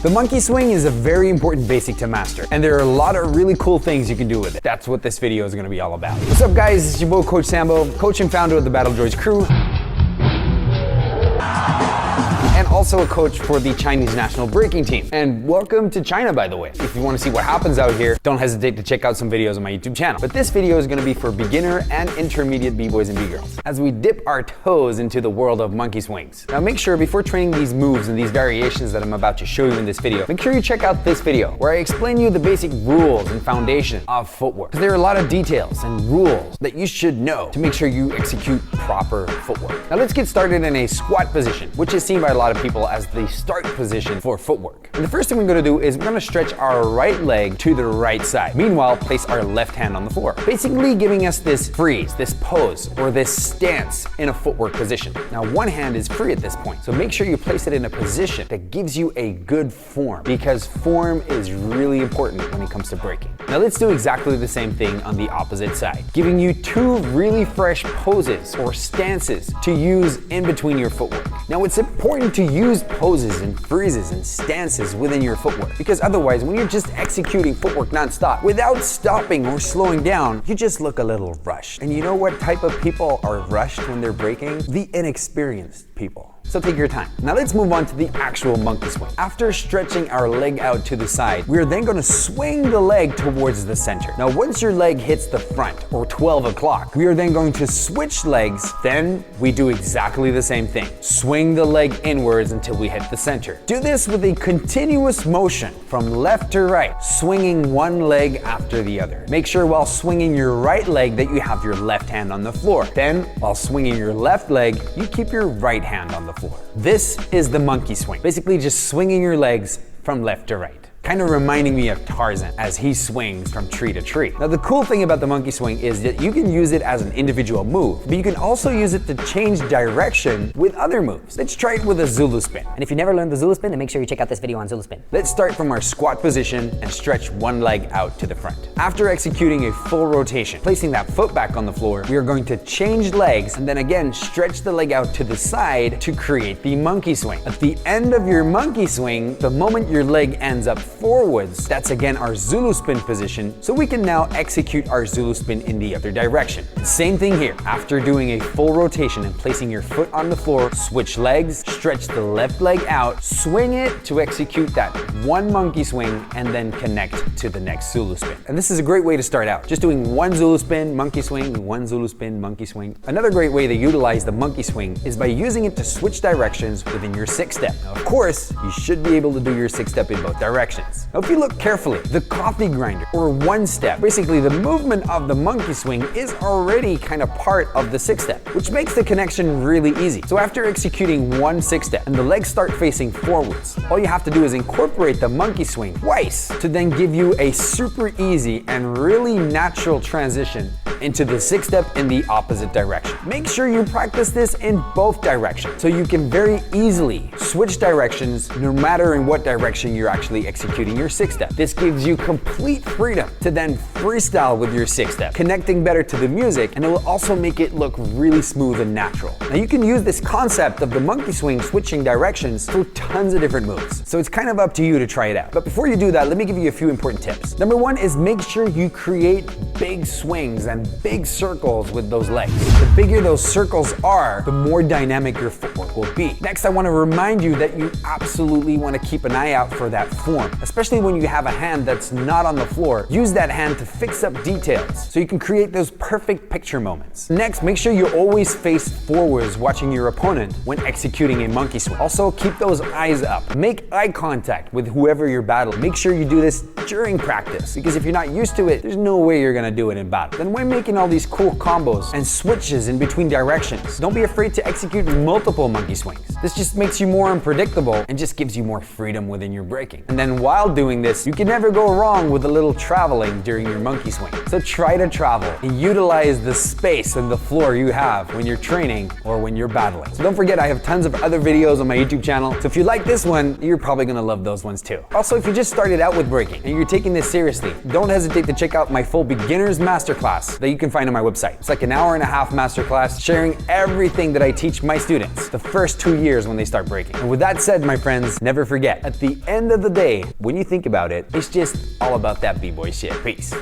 The monkey swing is a very important basic to master, and there are a lot of really cool things you can do with it. That's what this video is gonna be all about. What's up guys, it's your boy Coach Sambo, coach and founder of the Battle Droids crew, and also a coach for the Chinese national breaking team. And welcome to China, by the way. If you want to see what happens out here, don't hesitate to check out some videos on my YouTube channel. But this video is going to be for beginner and intermediate b-boys and b-girls as we dip our toes into the world of monkey swings. Now make sure before training these moves and these variations that I'm about to show you in this video, make sure you check out this video where I explain you the basic rules and foundation of footwork. There are a lot of details and rules that you should know to make sure you execute proper footwork. Now let's get started in a squat position, which is seen by a lot of people as the start position for footwork. And the first thing we're gonna do is we're gonna stretch our right leg to the right side. Meanwhile, place our left hand on the floor, basically giving us this freeze, this pose, or this stance in a footwork position. Now, one hand is free at this point, so make sure you place it in a position that gives you a good form, because form is really important when it comes to breaking. Now let's do exactly the same thing on the opposite side, giving you two really fresh poses or stances to use in between your footwork. Now it's important to use poses and freezes and stances within your footwork, because otherwise when you're just executing footwork non-stop without stopping or slowing down, you just look a little rushed. And you know what type of people are rushed when they're breaking? The inexperienced people. So take your time. Now let's move on to the actual monkey swing. After stretching our leg out to the side, we are then going to swing the leg towards the center. Now once your leg hits the front, or 12 o'clock, we are then going to switch legs. Then we do exactly the same thing. Swing the leg inwards until we hit the center. Do this with a continuous motion from left to right, swinging one leg after the other. Make sure while swinging your right leg that you have your left hand on the floor. Then while swinging your left leg, you keep your right hand on the floor. This is the monkey swing. Basically just swinging your legs from left to right. Kind of reminding me of Tarzan as he swings from tree to tree. Now the cool thing about the monkey swing is that you can use it as an individual move, but you can also use it to change direction with other moves. Let's try it with a Zulu spin. And if you never learned the Zulu spin, then make sure you check out this video on Zulu spin. Let's start from our squat position and stretch one leg out to the front. After executing a full rotation, placing that foot back on the floor, we are going to change legs and then again stretch the leg out to the side to create the monkey swing. At the end of your monkey swing, the moment your leg ends up forwards, that's again our Zulu spin position, so we can now execute our Zulu spin in the other direction. Same thing here. After doing a full rotation and placing your foot on the floor, switch legs, stretch the left leg out, swing it to execute that one monkey swing, and then connect to the next Zulu spin. And this is a great way to start out, just doing one Zulu spin, monkey swing, one Zulu spin, monkey swing. Another great way to utilize the monkey swing is by using it to switch directions within your six step. Now, of course, you should be able to do your six step in both directions. Now, if you look carefully, the coffee grinder or one step, basically the movement of the monkey swing is already kind of part of the six step, which makes the connection really easy. So after executing one six step and the legs start facing forwards, all you have to do is incorporate the monkey swing twice to then give you a super easy and really natural transition into the six step in the opposite direction. Make sure you practice this in both directions so you can very easily switch directions no matter in what direction you're actually executing your six step. This gives you complete freedom to then freestyle with your six step, connecting better to the music, and it will also make it look really smooth and natural. Now you can use this concept of the monkey swing switching directions for tons of different moves. So it's kind of up to you to try it out. But before you do that, let me give you a few important tips. Number one is make sure you create big swings and big circles with those legs. The bigger those circles are, the more dynamic your footwork will be. Next, I want to remind you that you absolutely want to keep an eye out for that form, especially when you have a hand that's not on the floor. Use that hand to fix up details so you can create those perfect picture moments. Next, make sure you always face forwards watching your opponent when executing a monkey swing. Also, keep those eyes up. Make eye contact with whoever you're battling. Make sure you do this during practice, because if you're not used to it, there's no way you're gonna do it in battle. Then when making all these cool combos and switches in between directions, don't be afraid to execute multiple monkey swings. This just makes you more unpredictable and just gives you more freedom within your breaking. And then while doing this, you can never go wrong with a little traveling during your monkey swing. So try to travel and utilize the space and the floor you have when you're training or when you're battling. So don't forget, I have tons of other videos on my YouTube channel. So if you like this one, you're probably gonna love those ones too. Also, if you just started out with breaking and you're taking this seriously, don't hesitate to check out my full beginners masterclass that that you can find on my website. It's like an hour-and-a-half masterclass sharing everything that I teach my students the first 2 years when they start breaking. And with that said, my friends, never forget, at the end of the day, when you think about it, it's just all about that b-boy shit. Peace.